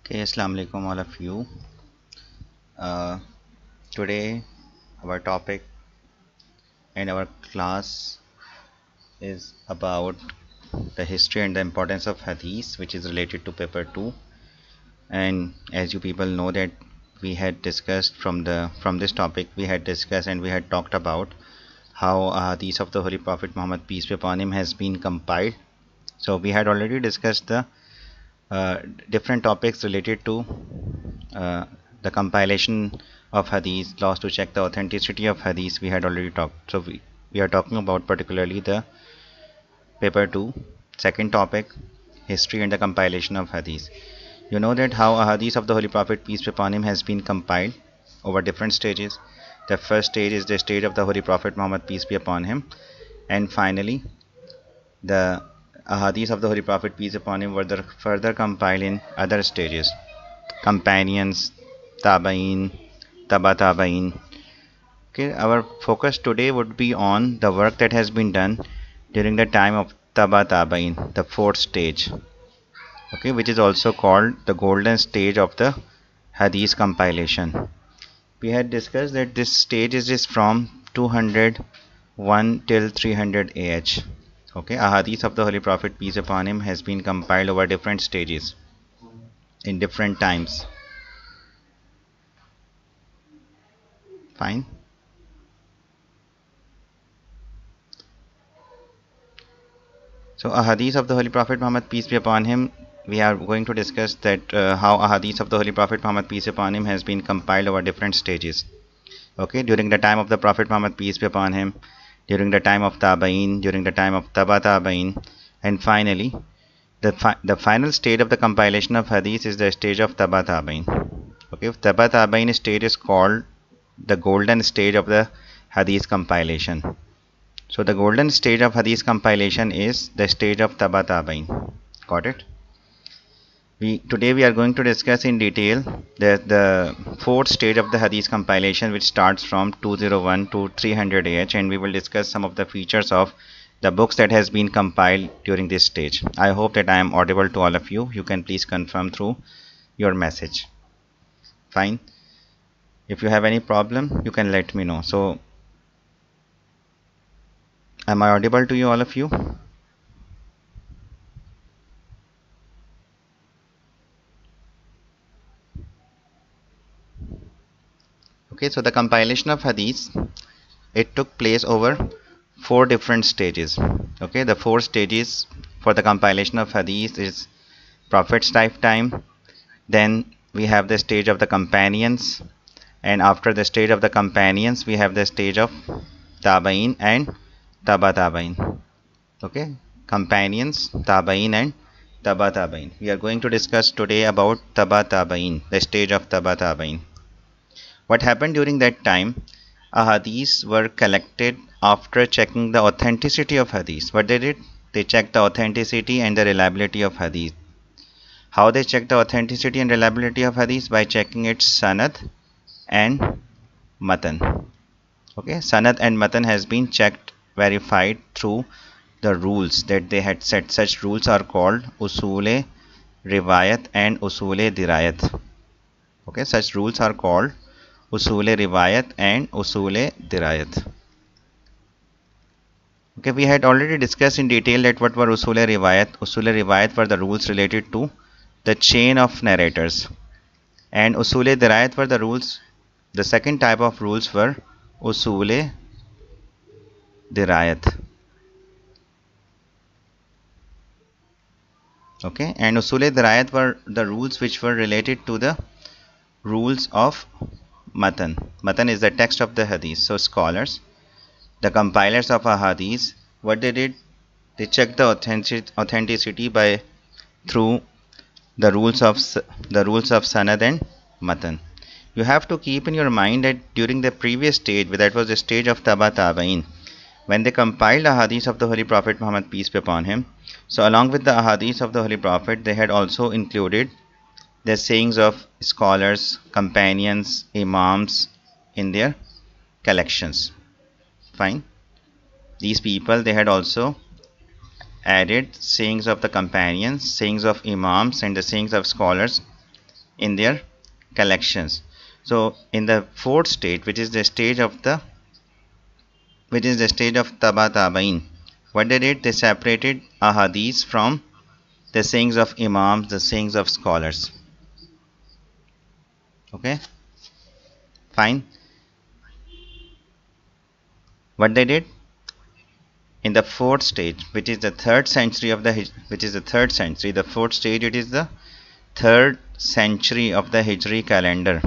Okay, Assalamu alaikum all of you. Uh, Today our topic and our class is about the history and the importance of hadith, which is related to paper 2. And as you people know that we had discussed from this topic, we had discussed and we had talked about how hadith of the Holy Prophet Muhammad, peace be upon him, has been compiled. So we had already discussed the uh, different topics related to uh, the compilation of hadith, laws to check the authenticity of hadith. We had already talked. So we are talking about particularly the paper 2, second topic, history and the compilation of hadith. You know that how a hadith of the Holy Prophet, peace be upon him, has been compiled over different stages. The first stage is the stage of the Holy Prophet Muhammad, peace be upon him, and finally the ahadith of the Holy Prophet, peace upon him, were further compiled in other stages: companions, Tabaeen, Taba-Tabaeen. Okay, our focus today would be on the work that has been done during the time of Taba-Tabaeen, the fourth stage. Okay, which is also called the golden stage of the Hadith compilation. We had discussed that this stage is from 201 till 300 AH. Okay, ahadith of the Holy Prophet, peace upon him, has been compiled over different stages in different times. Fine. So ahadith of the Holy Prophet Muhammad, peace be upon him, we are going to discuss that how ahadith of the Holy Prophet Muhammad, peace upon him, has been compiled over different stages. Okay, during the time of the Prophet Muhammad, peace be upon him, during the time of Tabaeen, during the time of Taba-Tabaeen, and finally the final stage of the compilation of hadith is the stage of Taba-Tabaeen. Okay, Taba-Tabaeen stage is called the golden stage of the hadith compilation. So the golden stage of hadith compilation is the stage of Taba-Tabaeen. Got it? Today we are going to discuss in detail the fourth stage of the hadith compilation, which starts from 201 to 300 AH, and we will discuss some of the features of the books that has been compiled during this stage. I hope that I am audible to all of you. You can please confirm through your message. Fine. If you have any problem, you can let me know. So am I audible to you, all of you? Okay, so the compilation of hadith, it took place over 4 different stages. Okay, the 4 stages for the compilation of hadith is Prophet's lifetime, then we have the stage of the companions, and after the stage of the companions we have the stage of Tabaeen and Taba-Tabaeen. Okay, companions, Tabaeen and Taba-Tabaeen. We are going to discuss today about Taba-Tabaeen, the stage of Taba-Tabaeen. What happened during that time? Ahadiths were collected after checking the authenticity of hadith. What they did? They checked the authenticity and the reliability of hadith. How they check the authenticity and reliability of hadith? By checking its sanad and matan. Okay, sanad and matan has been checked, verified through the rules that they had set. Such rules are called usule riwayat and usule dirayat. Okay, such rules are called usule riwayat and usule dirayat. Okay, we had already discussed in detail that what were usule riwayat. Usule riwayat were the rules related to the chain of narrators, and usule dirayat were the rules. The second type of rules were usule dirayat. Okay, and usule dirayat were the rules which were related to the rules of matan. Matan is the text of the hadith. So scholars, the compilers of a hadith, what they did, they checked the authenticity by through the rules of sanad and matan. You have to keep in your mind that during the previous stage, that was the stage of Taba-Tabaeen, when they compiled the hadith of the Holy Prophet Muhammad, peace be upon him, so along with the hadith of the Holy Prophet, they had also included the sayings of scholars, companions, imams in their collections. Fine. These people, they had also added sayings of the companions, sayings of imams, and the sayings of scholars in their collections. So in the fourth stage, which is the stage of Taba-Tabaeen, what they did, they separated ahadith from the sayings of imams, the sayings of scholars. Okay, fine. What they did in the fourth stage, which is the third century of the the fourth stage, it is the third century of the Hijri calendar.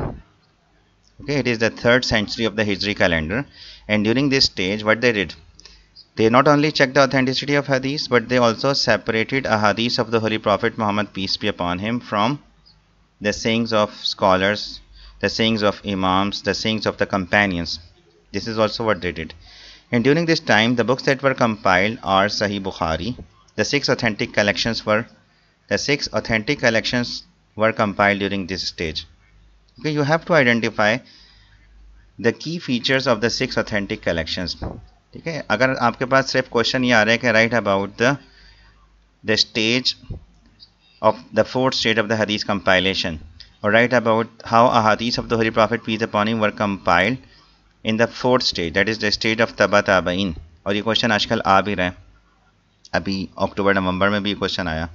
Okay, it is the third century of the Hijri calendar, and during this stage, what they did, they not only checked the authenticity of hadith, but they also separated ahadith of the Holy Prophet Muhammad, peace be upon him, from the sayings of scholars, the sayings of imams, the sayings of the companions. This is also what they did. And during this time, the books that were compiled are Sahih Bukhari. The six authentic collections were compiled during this stage. Okay, you have to identify the key features of the six authentic collections. ठीक है, अगर आपके पास सिर्फ question ये आ रहा है कि right about the stage of the fourth stage of the hadith compilation, or write about how ahadith of the Holy Prophet peace upon him were compiled in the fourth stage, that is the stage of Taba-Tabaeen. और ये question आजकल आ भी रहा है, अभी अक्टूबर नवंबर में भी question आया,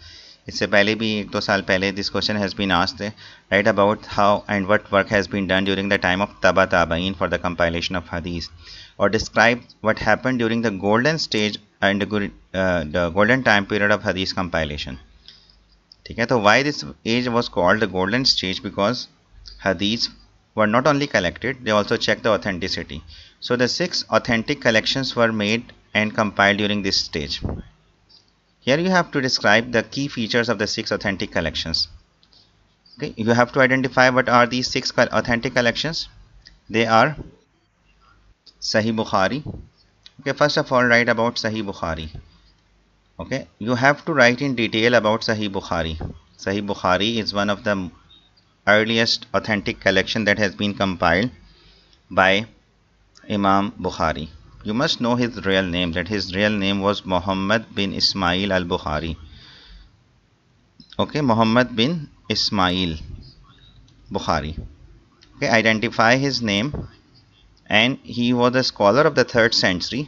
इससे पहले भी 1-2 साल पहले this question has been asked, right about how and what work has been done during the time of Taba-Tabaeen for the compilation of Hadith, or describe what happened during the golden stage and the golden time period of hadith compilation. ठीक है, तो why this age was called the golden stage? Because hadiths were not only collected, they also checked the authenticity. So the 6 authentic collections were made and compiled during this stage. Here you have to describe the key features of the 6 authentic collections. Okay, you have to identify what are these 6 authentic collections. They are Sahih Bukhari. Okay, first of all, write about Sahih Bukhari. Okay, you have to write in detail about Sahih Bukhari. Sahih Bukhari is one of the earliest authentic collection that has been compiled by Imam Bukhari. You must know his real name, that his real name was Muhammad bin Ismail al-Bukhari. Okay, Muhammad bin Ismail Bukhari. Okay, identify his name. And he was a scholar of the 3rd century.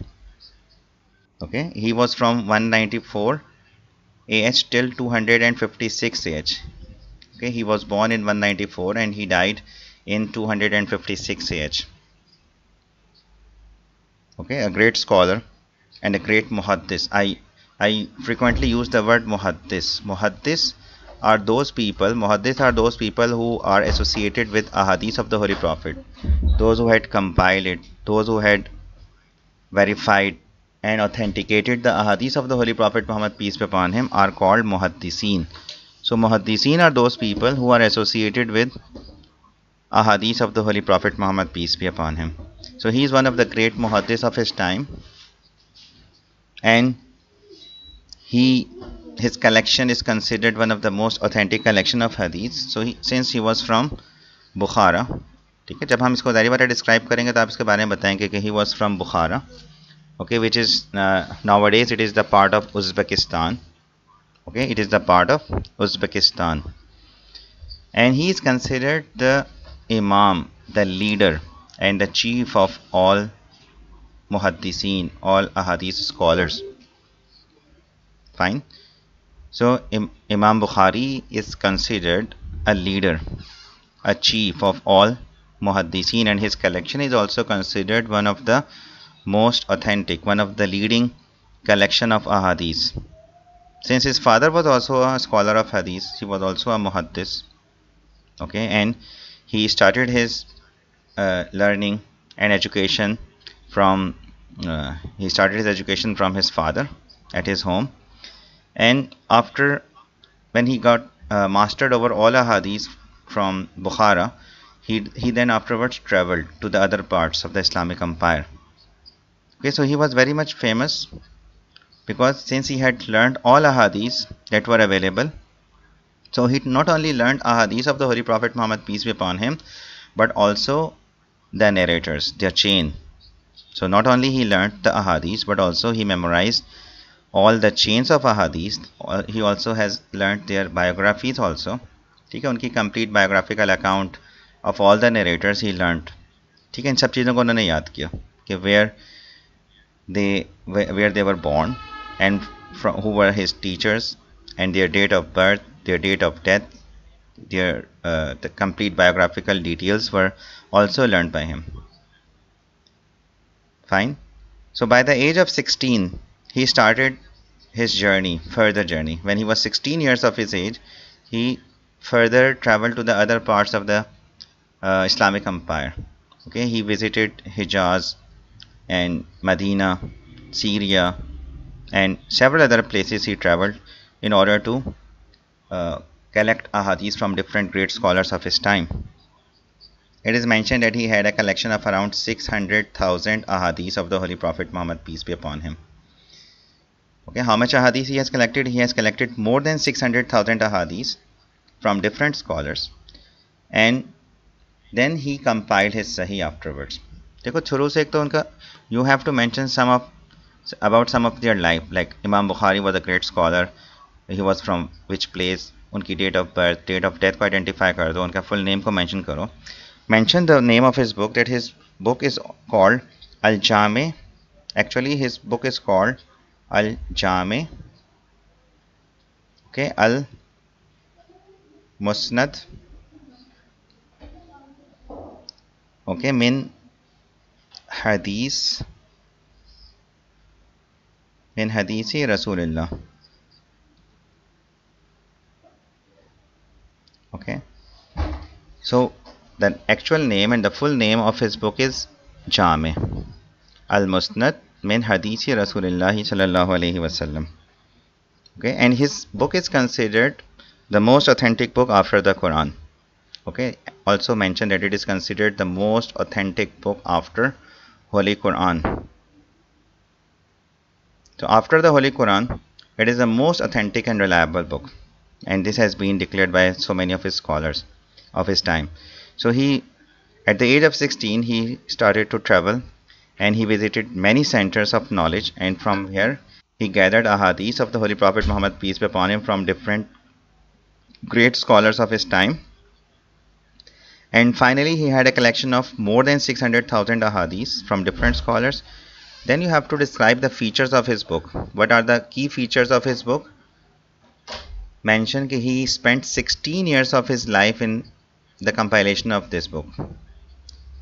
Okay, he was from 194 AH till 256 AH. Okay, he was born in 194 and he died in 256 AH. Okay, a great scholar and a great muhaddis. I frequently use the word muhaddis. Muhaddis are those people who are associated with ahadith of the Holy Prophet, those who had compiled it, those who had verified and authenticated the ahadith of the Holy Prophet Muhammad, peace be upon him, are called muhaddiseen. So muhaddiseen are those people who are associated with ahadith of the Holy Prophet Muhammad, peace be upon him. So he is one of the great muhaddis of his time, and his collection is considered one of the most authentic collection of hadith. So since he was from Bukhara, ठीक है, जब हम इसको ज़ाहिर बात है describe करेंगे तो आप इसके बारे में बताएंगे कि he was from Bukhara, okay, which is nowadays it is the part of Uzbekistan. Okay, it is the part of Uzbekistan, and he is considered the imam, the leader and the chief of all muhaddiseen, all ahadith scholars. Fine. So Imam Bukhari is considered a leader, a chief of all muhaddiseen, and his collection is also considered one of the most authentic, one of the leading collection of ahadith. Since his father was also a scholar of hadith, he was also a muhaddis. Okay, and he started his learning and education from his father at his home. And after, when he got mastered over all ahadith from Bukhara, he then afterwards traveled to the other parts of the Islamic empire. Okay, so he was very much famous because since he had learned all ahadith that were available, so he not only learned ahadith of the Holy Prophet Muhammad, peace be upon him, but also the narrators, their chain. So not only he learned the ahadith, but also he memorized all the chains of ahadith. He also has learnt their biographies also. ठीक है, उनकी complete biographical account of all the narrator's he learned, ठीक है, इन सब चीज़ों को उन्होंने याद किया कि where they were born and who were his teachers and their date of birth, their date of death, the complete biographical details were also learned by him. Fine. So by the age of 16 he started his further journey. When he was 16 years of his age, he further traveled to the other parts of the Islamic empire. Okay, he visited Hijaz and Medina, Syria, and several other places he traveled in order to collect ahadith from different great scholars of his time. It is mentioned that he had a collection of around 600,000 ahadith of the Holy Prophet Muhammad, peace be upon him. Okay, how much ahadith he has collected? He has collected more than 600,000 ahadith from different scholars, and then he compiled his Sahih afterwards. देखो शुरू से एक तो उनका you have to mention about some of their life, like Imam Bukhari was a great scholar, he was from which place, उनकी date of birth, date of death को identify कर दो, उनका full name को mention करो. Mention the name of his book, that his book is called Al-Jami. Actually his book is called Al-Jami, okay, Al-Musnad, okay, min hadisi Rasulullah. Okay, so the actual name and the full name of his book is Jami Al-Musnad min Hadisi Rasulullah sallallahu alaihi wasallam. Okay, and his book is considered the most authentic book after the Quran. Okay, also mentioned that it is considered the most authentic book after Holy Quran. So after the Holy Quran, it is the most authentic and reliable book, and this has been declared by so many of his scholars of his time. So he, at the age of 16, he started to travel, and he visited many centers of knowledge, and from here he gathered ahadith of the Holy Prophet Muhammad, peace be upon him, from different great scholars of his time. And finally he had a collection of more than 600,000 ahadith from different scholars. Then you have to describe the features of his book. What are the key features of his book? Mention that he spent 16 years of his life in the compilation of this book.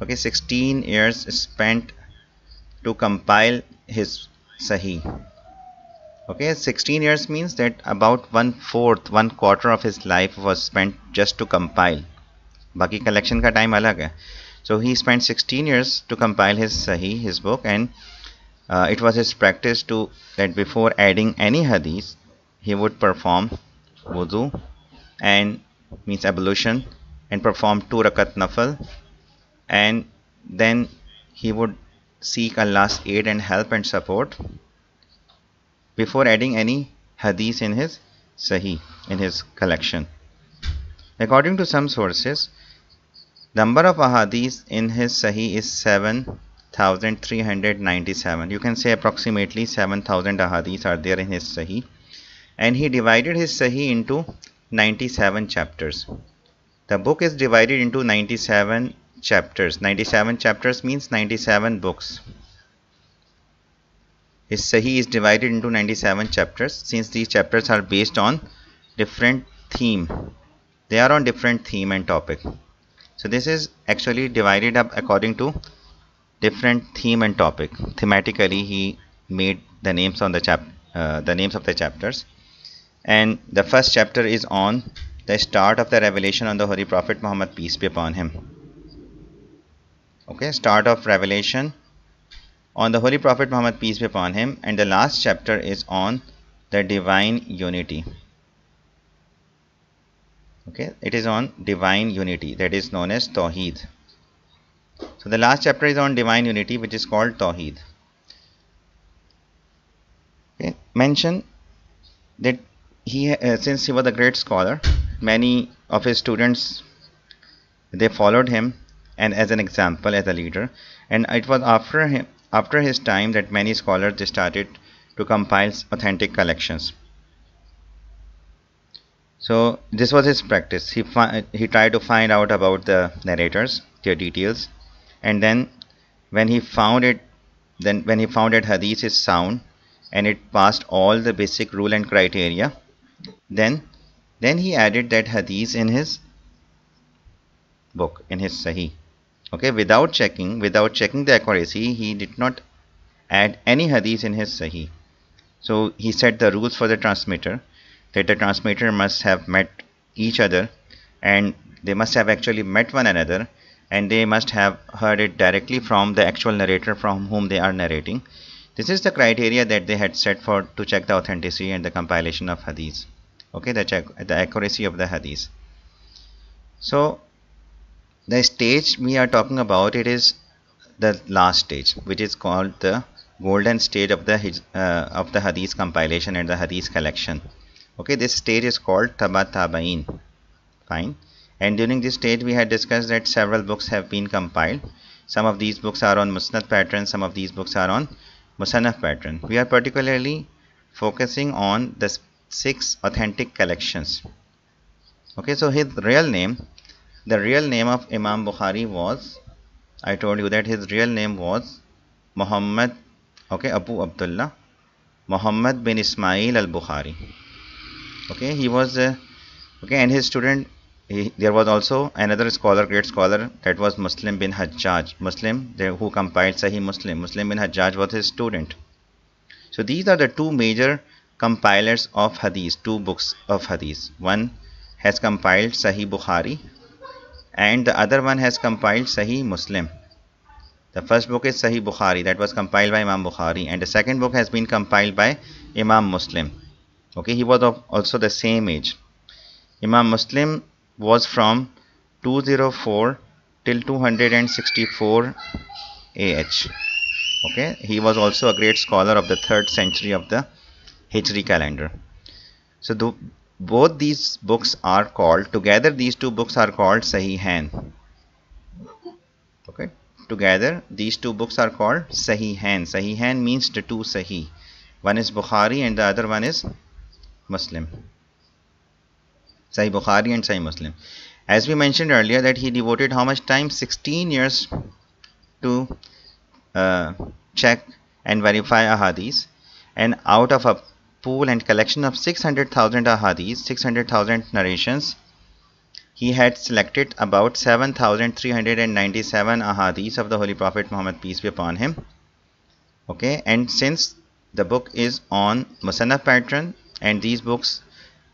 Okay, 16 years spent to compile his Sahih. Okay, 16 years means that about 1/4, 1/4 of his life was spent just to compile. Baki collection ka time alag hai. So he spent 16 years to compile his Sahih, his book, and it was his practice to that before adding any hadith, he would perform wudu, and means ablution, and perform 2 rakat nafal, and then he would seek Allah's aid and help and support before adding any hadith in his Sahih, in his collection. According to some sources, number of ahadith in his Sahih is 7,397. You can say approximately 7,000 ahadith are there in his Sahih, and he divided his Sahih into 97 chapters. The book is divided into 97 chapters. 97 chapters means 97 books. His Sahih is divided into 97 chapters, since these chapters are based on different theme. They are on different theme and topic. So this is actually divided up according to different theme and topic. Thematically he made the names on the names of the chapters. And the first chapter is on the start of the revelation on the Holy Prophet Muhammad, peace be upon him. Okay, start of revelation on the Holy Prophet Muhammad, peace be upon him, and the last chapter is on the divine unity. Okay, it is on divine unity, that is known as Tawheed. So the last chapter is on divine unity, which is called Tawheed. Okay, mention that he since he was a great scholar, many of his students, they followed him and as an example, as a leader, and it was after his time that many scholars, they started to compile authentic collections. So this was his practice. He tried to find out about the narrators, their details, and then when he found it, when he found that hadith is sound and it passed all the basic rule and criteria, then he added that hadith in his book, in his Sahih. Okay, without checking the accuracy, he did not add any hadith in his Sahih. So he set the rules for the transmitter, that the transmitter must have met each other, and they must have actually met one another, and they must have heard it directly from the actual narrator from whom they are narrating. This is the criteria that they had set for to check the authenticity and the compilation of hadith. Okay, the accuracy of the hadith. So the stage we are talking about, it is the last stage, which is called the golden stage of the hadith compilation and the hadith collection. Okay, this stage is called Taba-Tabaeen. Fine. And during this stage we had discussed that several books have been compiled. Some of these books are on Musnad pattern, some of these books are on Musannaf pattern. We are particularly focusing on the 6 authentic collections. Okay, so his real name, the real name of Imam Bukhari was, I told you that his real name was Muhammad, okay, Abu Abdullah Muhammad bin Ismail al-Bukhari. Okay, he was okay, and his student, there was also another scholar, great scholar, that was Muslim bin Hajjaj. Who compiled Sahih Muslim. Muslim bin Hajjaj was his student. So these are the two major compilers of hadith, two books of hadith. One has compiled Sahih Bukhari and the other one has compiled Sahih Muslim. The first book is Sahih Bukhari, that was compiled by Imam Bukhari, and the second book has been compiled by Imam Muslim. Okay, he was of also the same age. Imam Muslim was from 204 till 264 AH. Okay, he was also a great scholar of the 3rd century of the Hijri calendar. So both these books are called, together these two books are called Sahihain. Okay, together these two books are called Sahihain. Sahihain means the two Sahih. One is Bukhari and the other one is Muslim. Sahih Bukhari and Sahih Muslim. As we mentioned earlier that he devoted how much time? 16 years to check and verify ahadith, and out of a pool and collection of 600,000 ahadith, 600,000 narrations, he had selected about 7,397 ahadith of the Holy Prophet Muhammad, peace be upon him. Okay, and since the book is on Musannaf pattern, and these books,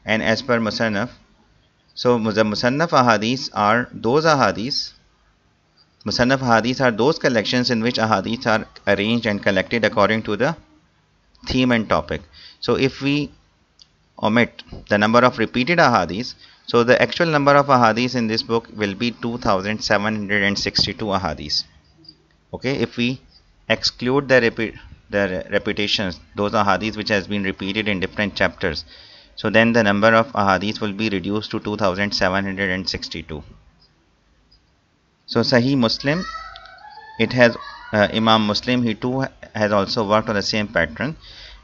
and as per Musannaf, so the Musannaf ahadith are those ahadith, Musannaf ahadith are those collections in which ahadith are arranged and collected according to the theme and topic. So if we omit the number of repeated ahadith, so the actual number of ahadith in this book will be 2,762 ahadith. Okay, if we exclude the repetitions, those ahadith which has been repeated in different chapters, so then the number of ahadith will be reduced to 2,762. So Sahih Muslim, it has Imam Muslim, he too has also worked on the same pattern,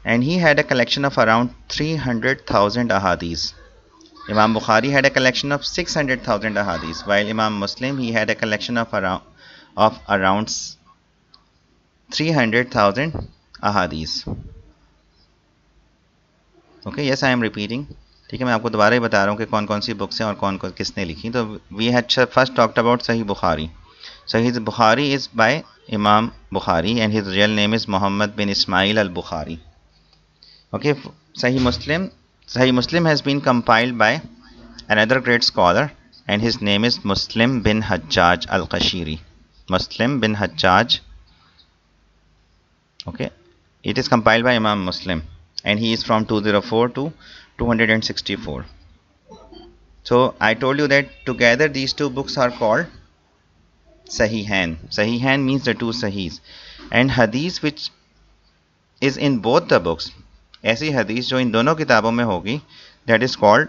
and he had a collection of around 300,000 ahadith. Imam Bukhari had a collection of 600,000 ahadith, while Imam Muslim, he had a collection of around 300,000 ahadith. Okay, yes, I am repeating. ठीक है, मैं आपको दोबारा ही बता रहा हूँ कि कौन कौन सी बुक्स हैं और कौन कौन किसने लिखी. तो we had first talked about Sahih Bukhari. Sahih Bukhari is by Imam Bukhari and his real name is Muhammad bin Ismail al-Bukhari. Okay, Sahih Muslim has been compiled by another great scholar and his name is Muslim bin Hajjaj al-Qashiri. Muslim bin Hajjaj. Okay, it is compiled by Imam Muslim and he is from 204 to 264. So I told you that together these two books are called Sahihain. Sahihain means the two Sahis, and hadith which is in both the books, ऐसी hadith जो इन दोनों किताबों में होगी, that is called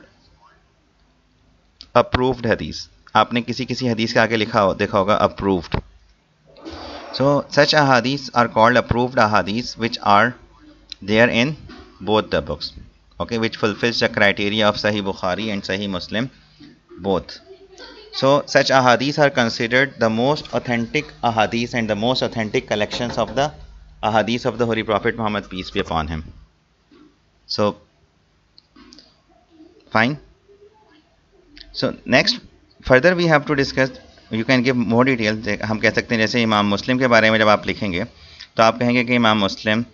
approved hadith. आपने किसी hadith के आगे देखा होगा approved. So such ahadith are called approved ahadith which are there in both the books. okay, which fulfills the criteria of Sahih Bukhari and Sahih Muslim both. So such ahadith are considered the most authentic ahadith and the most authentic collections of the ahadith of the Holy Prophet Muhammad, peace be upon him. So fine. So next further we have to discuss, you can give more details. हम कह सकते हैं जैसे इमाम मुस्लिम के बारे में जब आप लिखेंगे तो आप कहेंगे कि इमाम मुस्लिम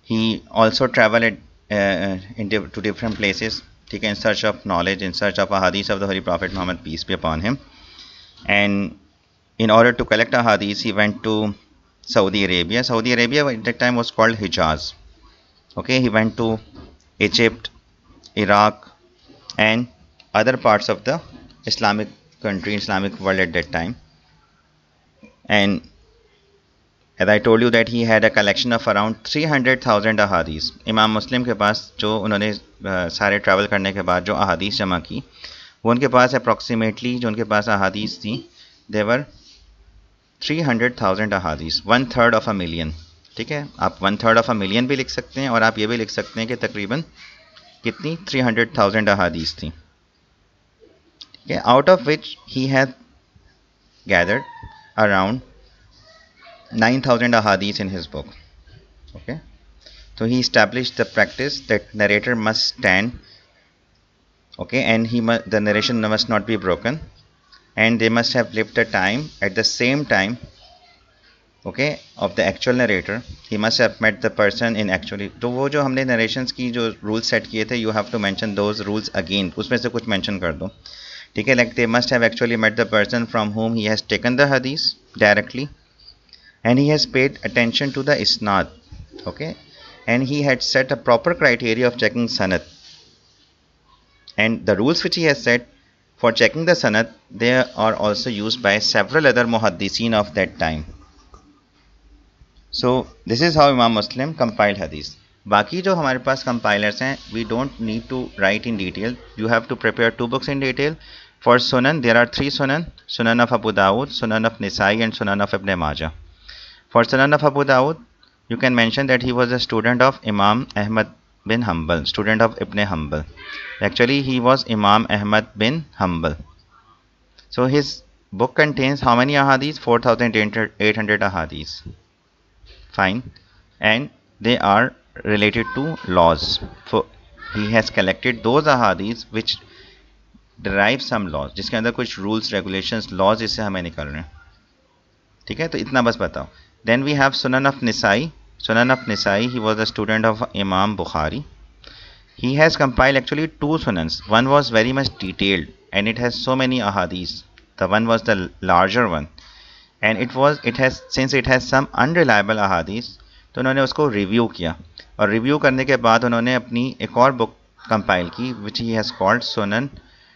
he also traveled to different places, ठीक है, in search of knowledge, in search of ahadith of the Holy Prophet Muhammad, peace be upon him. And in order to collect ahadith he went to Saudi Arabia. Saudi Arabia at that time was called Hijaz. Okay, he went to Egypt, Iraq and other parts of the Islamic country, Islamic world at that time. And as I told you that he had a collection of around 300,000 ahadith. इमाम मुस्लिम के पास जो उन्होंने सारे travel करने के बाद जो अहादीस जमा की, वो उनके पास अप्रॉक्सीमेटली जो उनके पास अहादीस थी, देवर 300,000 अहादीस, 1/3 ऑफ अ मिलियन. ठीक है, आप 1/3 ऑफ अ मिलियन भी लिख सकते हैं और आप ये भी लिख सकते हैं कि तकरीबन कितनी 300,000 अहादीस थी. ठीक है, out of which he had gathered around 9,000 ahadith in his book. Okay, so he established the practice that narrator must stand, okay, and the narration must not be broken, and they must have lived the time at the same time, okay, of the actual narrator. He must have met the person in actually. तो वो जो हमने narrations की जो rules set किए थे, you have to mention those rules again. उसमें से कुछ mention कर दो. ठीक है, like they must have actually met the person from whom he has taken the hadith directly, and he has paid attention to the isnad, okay, and he had set a proper criteria of checking sanad, and the rules which he has set for checking the sanad, they are also used by several other muhaddithin of that time. So this is how Imam Muslim compiled hadith. बाकी जो हमारे पास compilers हैं, we don't need to write in detail. You have to prepare 2 books in detail. For Sunan, there are 3 Sunan: Sunan of Abu Dawud, Sunan of Nisai and Sunan of Ibn Majah. For Sunan of Abu Dawud, you can mention that he was a student of Imam Ahmad bin Hanbal, student of Ibn Hanbal. Actually, he was Imam Ahmad bin Hanbal. So his book contains how many ahadith? 4,800 ahadith. Fine. And they are related to laws. So he has collected those ahadith which derive some laws, जिसके अंदर कुछ rules, regulations, laws इससे हमें निकल रहे हैं. ठीक है, तो इतना बस बताओ. Then we have Sunan of Nisai. Sunan of Nisai, he was a student of Imam Bukhari. He has compiled actually 2 Sunans. One was very much detailed and it has so many ahadith. The one was the larger one, and since it has some unreliable ahadith, तो उन्होंने उसको review किया, और review करने के बाद उन्होंने अपनी एक और book compile की, which he has called Sunan,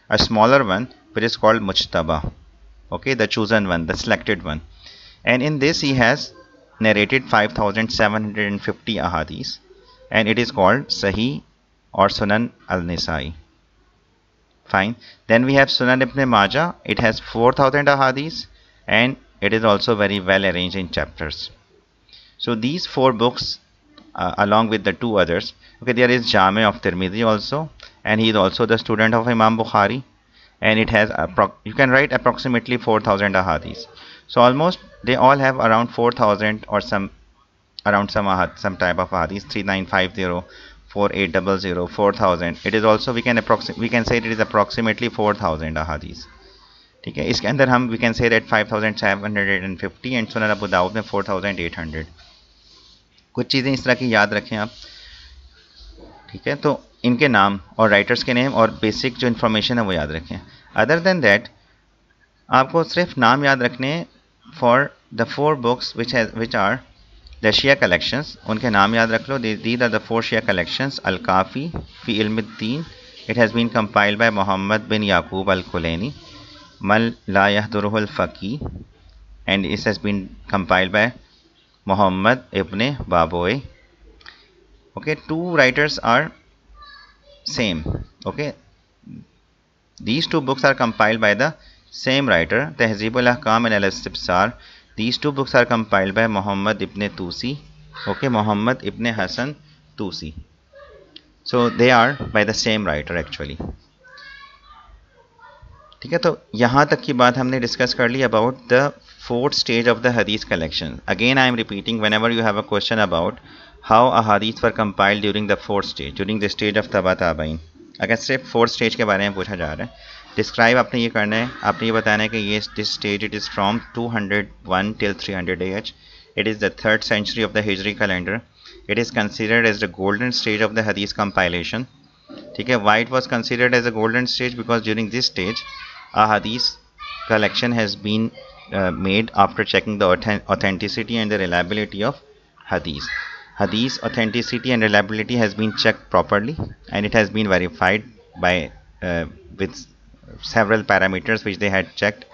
a smaller one, which is called Mujtaba. Okay, the chosen one, the selected one. And in this he has narrated 5,750 ahadith, and it is called Sahih or Sunan al-Nisai. Fine. Then we have Sunan Ibn Majah. It has 4,000 ahadith and it is also very well arranged in chapters. So these 4 books, along with the 2 others, okay, there is Jami of Tirmidhi also, and he is also the student of Imam Bukhari, and it has you can write approximately 4,000 ahadith. So almost they all have around 4,000 or some type of ahadith, 3950, 4800, 4,000. It is also we can say it is approximately 4,000 ahadith. ठीक है, इसके अंदर हम we can say that 5,750 and Sunan Abu Dawud में 4,800. कुछ चीज़ें इस तरह की याद रखें आप. ठीक है, तो इनके नाम और राइटर्स के नेम और बेसिक जो इन्फॉर्मेशन है वो याद रखें. अदर देन दैट आपको सिर्फ नाम याद रखने for the 4 books which are the Shia collections. उनके नाम याद रख लो. These are the 4 Shia collections. अल काफ़ी फ़ी इल्म-उद-दीन, it has been compiled by मोहम्मद बिन याकूब अल कुलैनी. मल ला यहदुरुहुल फ़क़ी, and it has been compiled by Muhammad ibn Baboy. Okay, 2 writers are same. Okay, these 2 books are compiled by the same writer. Tahzib al-Ahkam and al-Istibsar, these 2 books are compiled by Muhammad ibn Tusi. Okay, Muhammad ibn Hassan Tusi. So they are by the same writer actually. ठीक है, तो यहाँ तक की बात हमने discuss कर ली about the fourth stage of the हदीस collection. Again I am repeating whenever you have a question about how a हदीस were compiled during the fourth stage, during the stage of तबा-ताबईन. अगर सिर्फ fourth stage के बारे में पूछा जा रहा है, डिस्क्राइब आपने ये करना है, आपने ये बताना है कि ये this stage it is from 201 till 300 AH. It is the 3rd century of the Hijri calendar. It is considered as the golden stage of the Hadith compilation. ठीक है, why it was considered as a golden stage? Because during this stage, a Hadith collection has been made after checking the authenticity and the reliability of Hadith. Hadith authenticity and reliability has been checked properly, and it has been verified by with several parameters which they had checked.